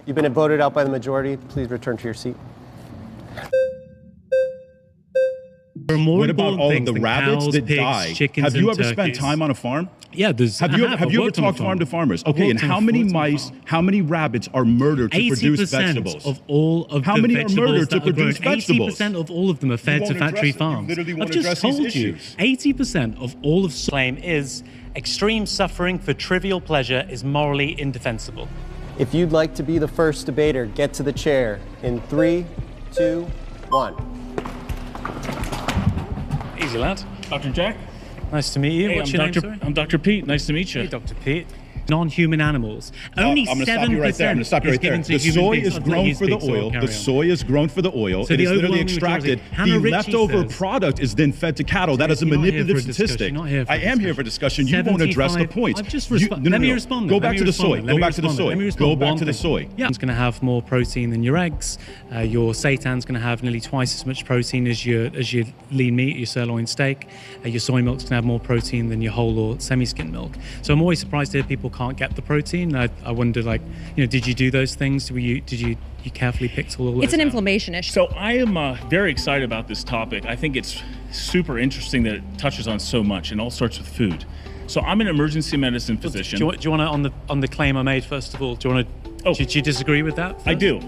You've been voted out by the majority. Please return to your seat. What about all of the rabbits that die? Have you ever spent time on a farm? Yeah, have you ever talked farm to farmers? Okay, and how many mice, how many rabbits are murdered to produce vegetables? 80% of all of how the many vegetables are murdered that to produce vegetables? 80% of all of them are fed to factory farms. I've just told you, 80% of all of claim is extreme suffering for trivial pleasure is morally indefensible. If you'd like to be the first debater, get to the chair in 3, 2, 1. Easy, lad. Dr. Jack? Nice to meet you. Hey, What's your name, sorry? I'm Dr. Pete. Nice to meet you. Hey, Dr. Pete. Non-human animals. Only 7% I'm going to stop you right there. I'm going to stop you right there. The soy is grown for the oil. The soy is grown for the oil. It is literally extracted. The leftover product is then fed to cattle. That is a manipulative statistic. I am here for discussion. You won't address the point. Let me respond. Go back to the soy. Go back to the soy. Go back to the soy. Yeah, it's going to have more protein than your eggs. Your seitan's going to have nearly twice as much protein as your lean meat, your sirloin steak. Your soy milk's going to have more protein than your whole or semi-skimmed milk. So I'm always surprised to hear people can't get the protein. I wonder, like, did you do those things? Did you carefully pick all of those? It's an inflammation issue. So I am very excited about this topic. I think it's super interesting that it touches on so much and all sorts of food. So I'm an emergency medicine physician. Do you want to, on the claim I made, first of all, do you want to, do you disagree with that first? I do.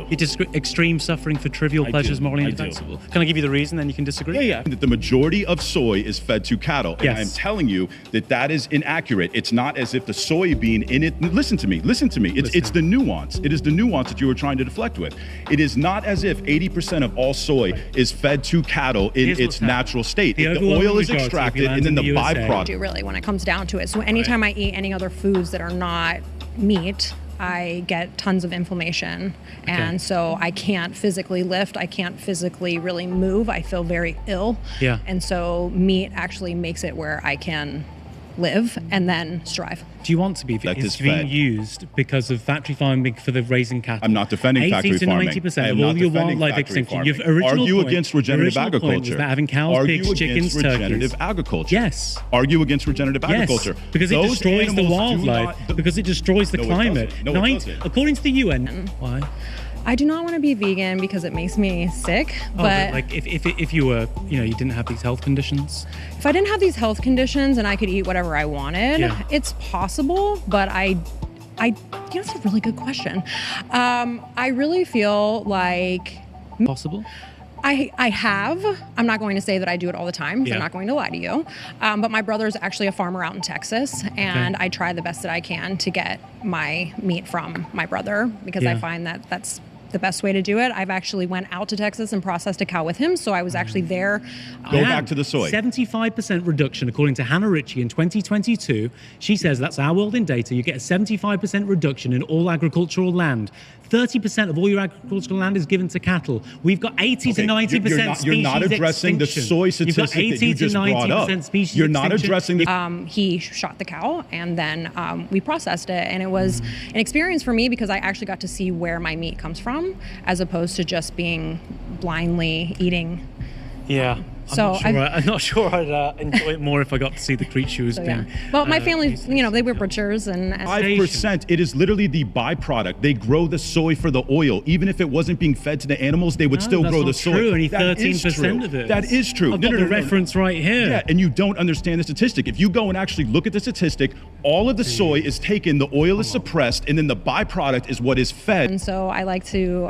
You disagree, extreme suffering for trivial pleasures morally indefensible. Can I give you the reason, then you can disagree? Yeah. That the majority of soy is fed to cattle. And I'm telling you that is inaccurate. It's not as if the soybean in it, listen to me. It's the nuance. It is the nuance that you were trying to deflect with. It is not as if 80% of all soy is fed to cattle in its natural state. The oil is extracted and then the byproduct. Really, when it comes down to it. So anytime I eat any other foods that are not meat, I get tons of inflammation. And so I can't physically lift. I can't physically really move. I feel very ill. Yeah. And so meat actually makes it where I can live and then strive. Do you want to be? It's being used because of factory farming for the raising cattle. I'm not defending factory farming. 80 to 90% of all your wildlife extinction. Your original point, against regenerative agriculture. Was that having cows, pigs, chickens, regenerative agriculture. Yes. Argue against regenerative agriculture. Because it destroys the wildlife. Because it destroys the climate. No, it doesn't. According to the UN. Why? I do not want to be vegan because it makes me sick. But like if you were, you didn't have these health conditions. If I didn't have these health conditions and I could eat whatever I wanted, it's possible. But that's a really good question. I really feel like possible. I have. I'm not going to say that I do it all the time because I'm not going to lie to you. But my brother's actually a farmer out in Texas, and I try the best that I can to get my meat from my brother because I find that that's the best way to do it. I've actually went out to Texas and processed a cow with him, so I was actually there. Go back to the soy. 75% reduction, according to Hannah Ritchie in 2022. She says that's our world in data. You get a 75% reduction in all agricultural land. 30% of all your agricultural land is given to cattle. We've got 80 to 90% species You're not addressing the soy statistic that you just brought up. You're not addressing the... He shot the cow, and then we processed it, and it was an experience for me because I actually got to see where my meat comes from, as opposed to just being blindly eating. Yeah. I'm not sure I'd enjoy it more if I got to see the creatures being. Well, my family, they were butchers and 5%. It is literally the byproduct. They grow the soy for the oil. Even if it wasn't being fed to the animals, they would still grow the soy. True. Only 13% of it. That is true. I've got the reference right here. Yeah, and you don't understand the statistic. If you go and actually look at the statistic, all of the soy is taken, the oil is suppressed, and then the byproduct is what is fed. And so I like to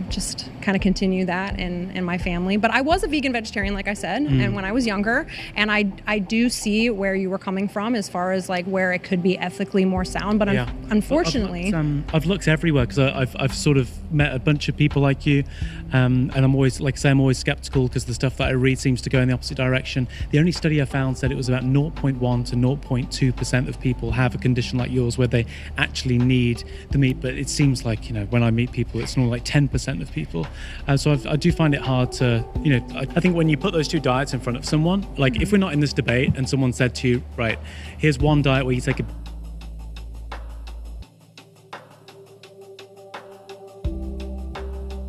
just kind of continue that in my family. But I was a vegan vegetarian, like I said, and when I was younger, and I do see where you were coming from as far as like where it could be ethically more sound. But unfortunately, I've looked everywhere because I've sort of met a bunch of people like you, and I'm always, like I say, I'm always skeptical because the stuff that I read seems to go in the opposite direction. The only study I found said it was about 0.1 to 0.2% of people have a condition like yours where they actually need the meat. But it seems like, when I meet people, it's more like 10% of people. So I do find it hard to, I think when you put those two diets in front of someone, like if we're not in this debate and someone said to you, right, here's one diet where you take a